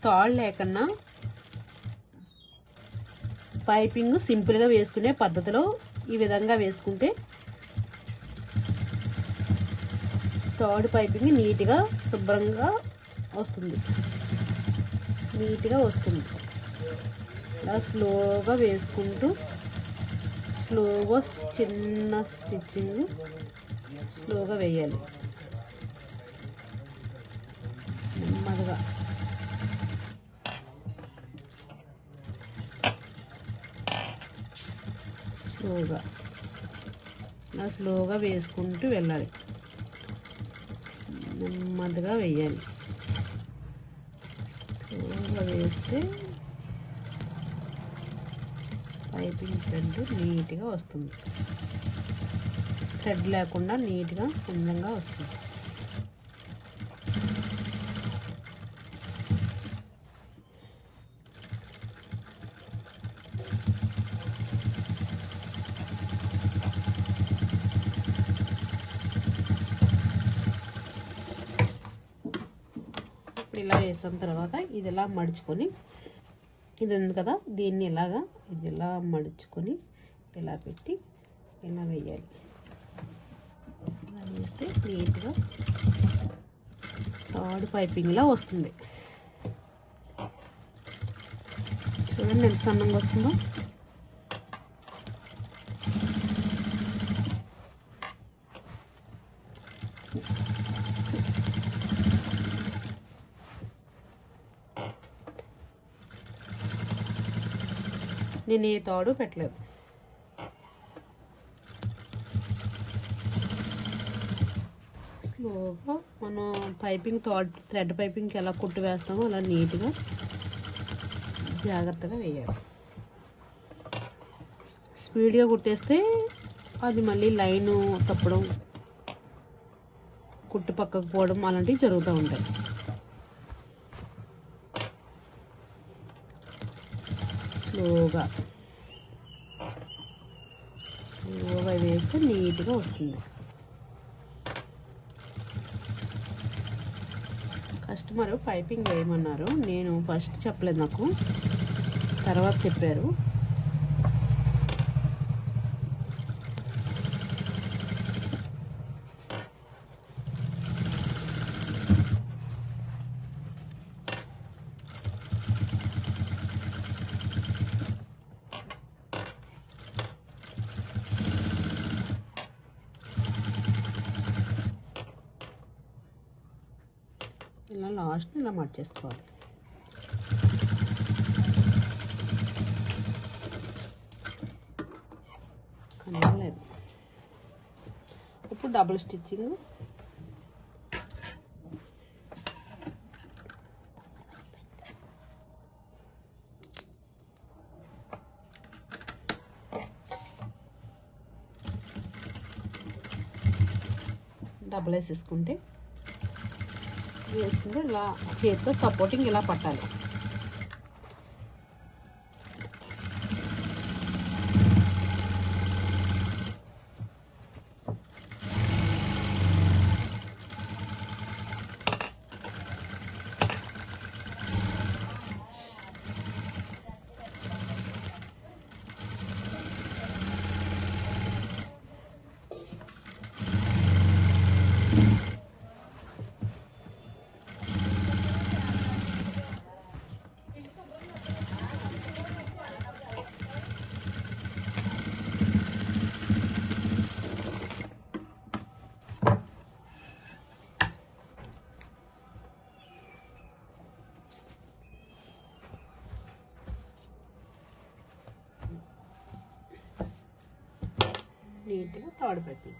తాళ్ళు లేకన్నా పైపింగ్ సింపుల్గా వేసుకునే పద్ధతిలో ఈ విధంగా వేసుకుంటే థర్డ్ పైపింగ్ నీట్గా శుభ్రంగా వస్తుంది. ఇలా స్లోగా వేసుకుంటూ స్లోగా చిన్న స్టిచ్చింగ్ స్లోగా వేయాలి. నెమ్మదిగా స్లోగా వేసుకుంటూ వెళ్ళాలి. నెమ్మదిగా వేయాలి. స్లోగా వేస్తే పైపింగ్ థ్రెడ్ నీట్గా వస్తుంది. థ్రెడ్ లేకుండా నీట్గా అందంగా వస్తుంది. ఇలా వేసిన తర్వాత ఇది ఇలా మడుచుకొని, ఇది ఉంది కదా దీన్ని ఇలాగా ఇది ఇలా మడుచుకొని ఇలా పెట్టి ఇలా వేయాలి. ఇలా వేస్తే నీట్గా థర్డ్ పైపింగ్లా వస్తుంది. చూడండి ఎంత సన్నంగా వస్తుందో. నేను ఏ తాడు పెట్టలేదు. స్లోగా మనం పైపింగ్ థ్రెడ్ పైపింగ్కి ఎలా కుట్టు వేస్తామో అలా నీట్గా జాగ్రత్తగా వేయాలి. స్పీడ్గా కుట్టేస్తే అది మళ్ళీ లైను తప్పడం, కుట్టు పక్కకు పోవడం అలాంటివి జరుగుతూ ఉంటాయి. స్లోగా వేస్తే నీట్గా వస్తుంది. కస్టమర్ పైపింగ్ వేయమన్నారు. నేను ఫస్ట్ చెప్పలేదు, నాకు తర్వాత చెప్పారు. ఇలా లాస్ట్ ఇలా మర్చేసుకోవాలి. కనలేదు. ఇప్పుడు డబుల్ స్టిచ్చింగ్ డబుల్ వేసుకుంటే ఇలా చేతితో సపోర్టింగ్ ఇలా పట్టాలి. నీట్గా తాడు పెట్టి